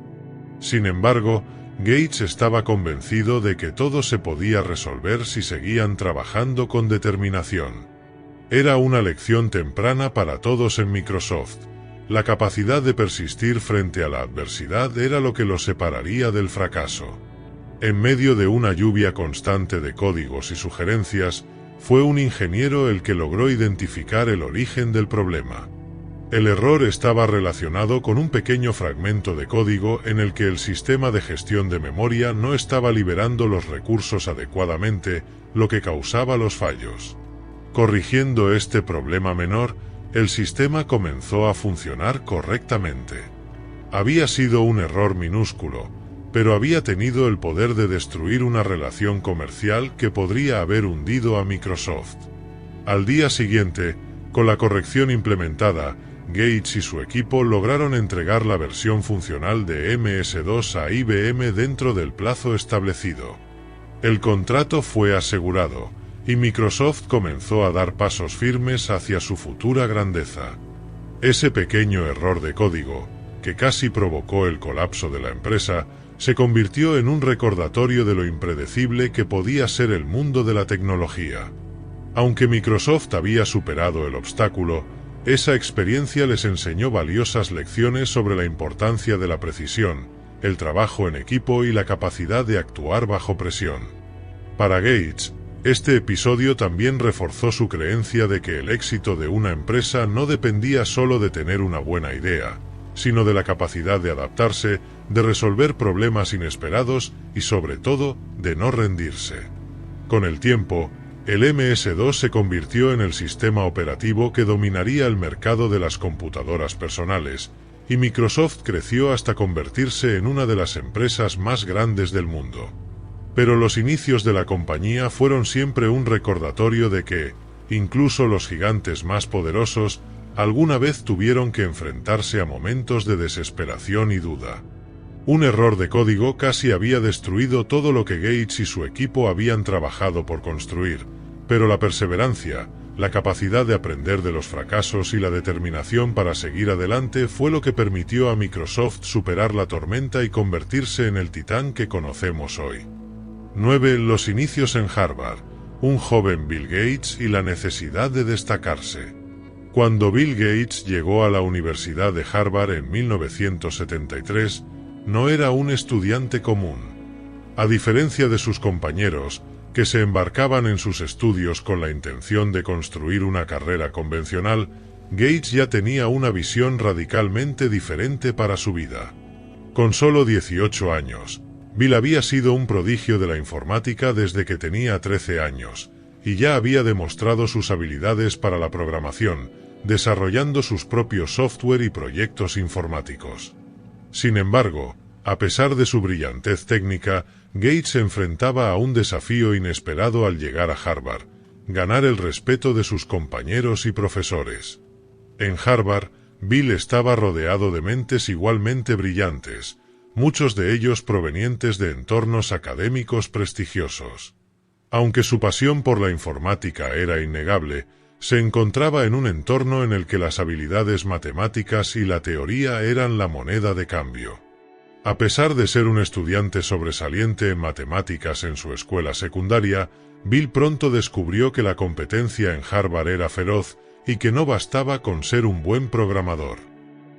Speaker 1: Sin embargo, Gates estaba convencido de que todo se podía resolver si seguían trabajando con determinación. Era una lección temprana para todos en Microsoft. La capacidad de persistir frente a la adversidad era lo que los separaría del fracaso. En medio de una lluvia constante de códigos y sugerencias, fue un ingeniero el que logró identificar el origen del problema. El error estaba relacionado con un pequeño fragmento de código en el que el sistema de gestión de memoria no estaba liberando los recursos adecuadamente, lo que causaba los fallos. Corrigiendo este problema menor, el sistema comenzó a funcionar correctamente. Había sido un error minúsculo, pero había tenido el poder de destruir una relación comercial que podría haber hundido a Microsoft. Al día siguiente, con la corrección implementada, Gates y su equipo lograron entregar la versión funcional de MS-2 a IBM dentro del plazo establecido. El contrato fue asegurado, y Microsoft comenzó a dar pasos firmes hacia su futura grandeza. Ese pequeño error de código, que casi provocó el colapso de la empresa, se convirtió en un recordatorio de lo impredecible que podía ser el mundo de la tecnología. Aunque Microsoft había superado el obstáculo, esa experiencia les enseñó valiosas lecciones sobre la importancia de la precisión, el trabajo en equipo y la capacidad de actuar bajo presión. Para Gates, este episodio también reforzó su creencia de que el éxito de una empresa no dependía solo de tener una buena idea, sino de la capacidad de adaptarse, de resolver problemas inesperados y sobre todo, de no rendirse. Con el tiempo, el MS-2 se convirtió en el sistema operativo que dominaría el mercado de las computadoras personales, y Microsoft creció hasta convertirse en una de las empresas más grandes del mundo. Pero los inicios de la compañía fueron siempre un recordatorio de que, incluso los gigantes más poderosos, alguna vez tuvieron que enfrentarse a momentos de desesperación y duda. Un error de código casi había destruido todo lo que Gates y su equipo habían trabajado por construir, pero la perseverancia, la capacidad de aprender de los fracasos y la determinación para seguir adelante fue lo que permitió a Microsoft superar la tormenta y convertirse en el titán que conocemos hoy. 9. Los inicios en Harvard, un joven Bill Gates y la necesidad de destacarse. Cuando Bill Gates llegó a la Universidad de Harvard en 1973, no era un estudiante común. A diferencia de sus compañeros, que se embarcaban en sus estudios con la intención de construir una carrera convencional, Gates ya tenía una visión radicalmente diferente para su vida. Con solo 18 años, Bill había sido un prodigio de la informática desde que tenía 13 años, y ya había demostrado sus habilidades para la programación, desarrollando sus propios software y proyectos informáticos. Sin embargo, a pesar de su brillantez técnica, Gates se enfrentaba a un desafío inesperado al llegar a Harvard: ganar el respeto de sus compañeros y profesores. En Harvard, Bill estaba rodeado de mentes igualmente brillantes, muchos de ellos provenientes de entornos académicos prestigiosos. Aunque su pasión por la informática era innegable, se encontraba en un entorno en el que las habilidades matemáticas y la teoría eran la moneda de cambio. A pesar de ser un estudiante sobresaliente en matemáticas en su escuela secundaria, Bill pronto descubrió que la competencia en Harvard era feroz y que no bastaba con ser un buen programador.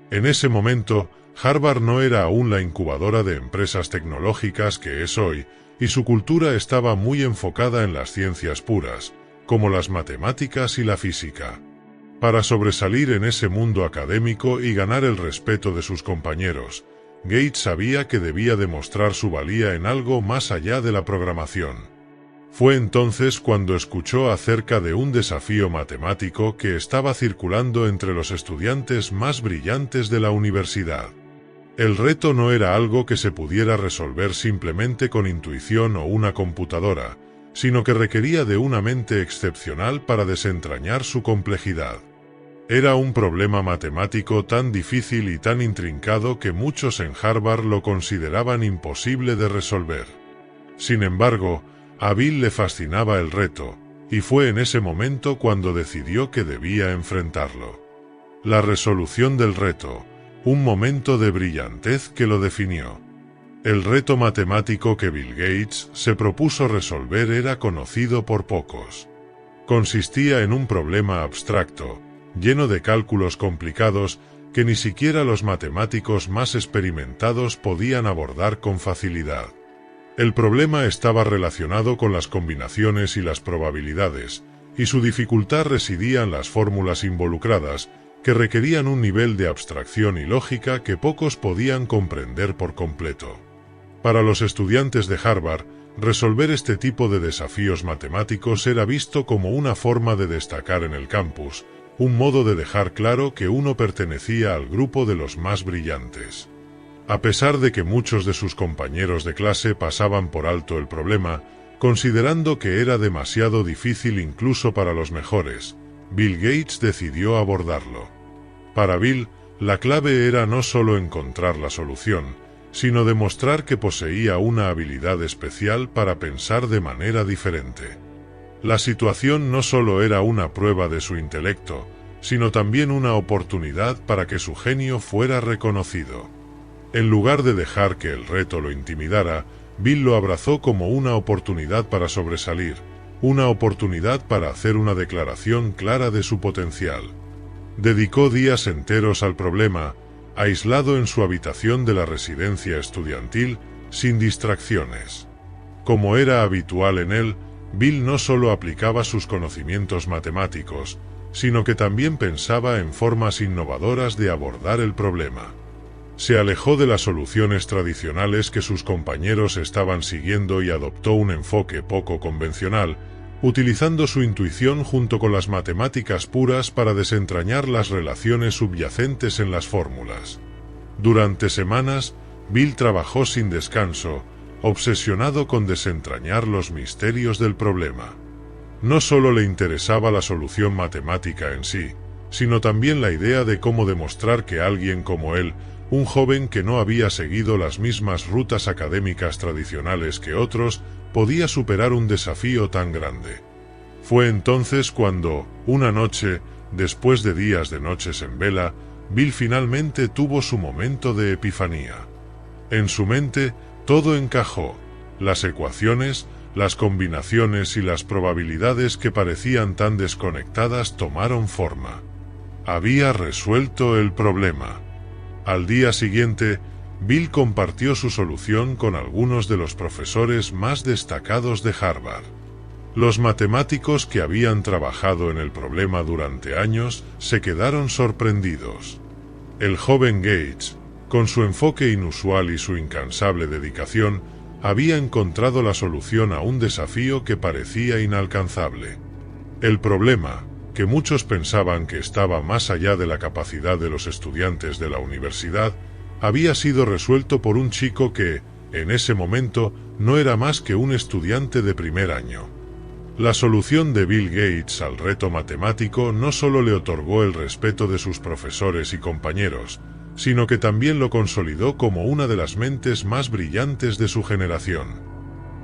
Speaker 1: En ese momento, Harvard no era aún la incubadora de empresas tecnológicas que es hoy, y su cultura estaba muy enfocada en las ciencias puras, como las matemáticas y la física. Para sobresalir en ese mundo académico y ganar el respeto de sus compañeros, Gates sabía que debía demostrar su valía en algo más allá de la programación. Fue entonces cuando escuchó acerca de un desafío matemático que estaba circulando entre los estudiantes más brillantes de la universidad. El reto no era algo que se pudiera resolver simplemente con intuición o una computadora, sino que requería de una mente excepcional para desentrañar su complejidad. Era un problema matemático tan difícil y tan intrincado que muchos en Harvard lo consideraban imposible de resolver. Sin embargo, a Bill le fascinaba el reto, y fue en ese momento cuando decidió que debía enfrentarlo. La resolución del reto, un momento de brillantez que lo definió. El reto matemático que Bill Gates se propuso resolver era conocido por pocos. Consistía en un problema abstracto, lleno de cálculos complicados que ni siquiera los matemáticos más experimentados podían abordar con facilidad. El problema estaba relacionado con las combinaciones y las probabilidades, y su dificultad residía en las fórmulas involucradas, que requerían un nivel de abstracción y lógica que pocos podían comprender por completo. Para los estudiantes de Harvard, resolver este tipo de desafíos matemáticos era visto como una forma de destacar en el campus, un modo de dejar claro que uno pertenecía al grupo de los más brillantes. A pesar de que muchos de sus compañeros de clase pasaban por alto el problema, considerando que era demasiado difícil incluso para los mejores, Bill Gates decidió abordarlo. Para Bill, la clave era no solo encontrar la solución, sino demostrar que poseía una habilidad especial para pensar de manera diferente. La situación no solo era una prueba de su intelecto, sino también una oportunidad para que su genio fuera reconocido. En lugar de dejar que el reto lo intimidara, Bill lo abrazó como una oportunidad para sobresalir, una oportunidad para hacer una declaración clara de su potencial. Dedicó días enteros al problema, aislado en su habitación de la residencia estudiantil, sin distracciones. Como era habitual en él, Bill no solo aplicaba sus conocimientos matemáticos, sino que también pensaba en formas innovadoras de abordar el problema. Se alejó de las soluciones tradicionales que sus compañeros estaban siguiendo y adoptó un enfoque poco convencional, utilizando su intuición junto con las matemáticas puras para desentrañar las relaciones subyacentes en las fórmulas. Durante semanas, Bill trabajó sin descanso, obsesionado con desentrañar los misterios del problema. No solo le interesaba la solución matemática en sí, sino también la idea de cómo demostrar que alguien como él, un joven que no había seguido las mismas rutas académicas tradicionales que otros, podía superar un desafío tan grande. Fue entonces cuando, una noche, después de días de noches en vela, Bill finalmente tuvo su momento de epifanía. En su mente, todo encajó: las ecuaciones, las combinaciones y las probabilidades que parecían tan desconectadas tomaron forma. Había resuelto el problema. Al día siguiente, Bill compartió su solución con algunos de los profesores más destacados de Harvard. Los matemáticos que habían trabajado en el problema durante años se quedaron sorprendidos. El joven Gates, con su enfoque inusual y su incansable dedicación, había encontrado la solución a un desafío que parecía inalcanzable. El problema, que muchos pensaban que estaba más allá de la capacidad de los estudiantes de la universidad, había sido resuelto por un chico que, en ese momento, no era más que un estudiante de primer año. La solución de Bill Gates al reto matemático no solo le otorgó el respeto de sus profesores y compañeros, sino que también lo consolidó como una de las mentes más brillantes de su generación.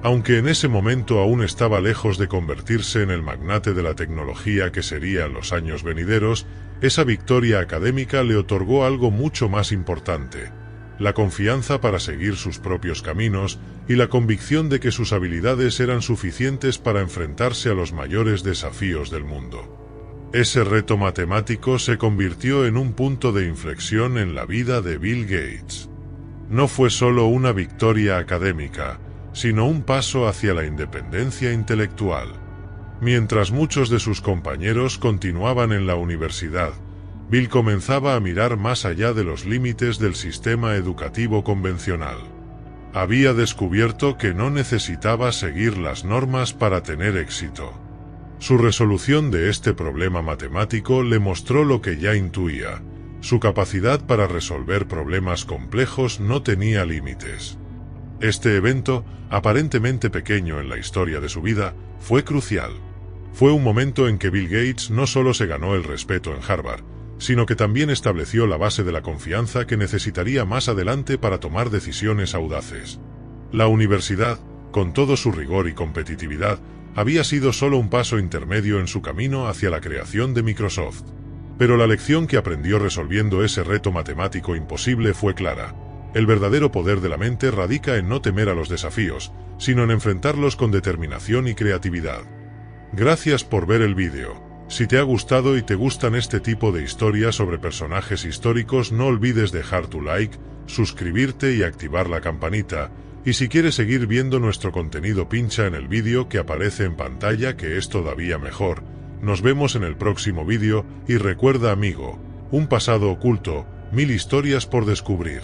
Speaker 1: Aunque en ese momento aún estaba lejos de convertirse en el magnate de la tecnología que sería en los años venideros, esa victoria académica le otorgó algo mucho más importante: la confianza para seguir sus propios caminos y la convicción de que sus habilidades eran suficientes para enfrentarse a los mayores desafíos del mundo. Ese reto matemático se convirtió en un punto de inflexión en la vida de Bill Gates. No fue solo una victoria académica, sino un paso hacia la independencia intelectual. Mientras muchos de sus compañeros continuaban en la universidad, Bill comenzaba a mirar más allá de los límites del sistema educativo convencional. Había descubierto que no necesitaba seguir las normas para tener éxito. Su resolución de este problema matemático le mostró lo que ya intuía: su capacidad para resolver problemas complejos no tenía límites. Este evento, aparentemente pequeño en la historia de su vida, fue crucial. Fue un momento en que Bill Gates no solo se ganó el respeto en Harvard, sino que también estableció la base de la confianza que necesitaría más adelante para tomar decisiones audaces. La universidad, con todo su rigor y competitividad, había sido solo un paso intermedio en su camino hacia la creación de Microsoft. Pero la lección que aprendió resolviendo ese reto matemático imposible fue clara: el verdadero poder de la mente radica en no temer a los desafíos, sino en enfrentarlos con determinación y creatividad. Gracias por ver el vídeo. Si te ha gustado y te gustan este tipo de historias sobre personajes históricos, no olvides dejar tu like, suscribirte y activar la campanita. Y si quieres seguir viendo nuestro contenido, pincha en el vídeo que aparece en pantalla, que es todavía mejor. Nos vemos en el próximo vídeo y recuerda, amigo, un pasado oculto, 1000 historias por descubrir.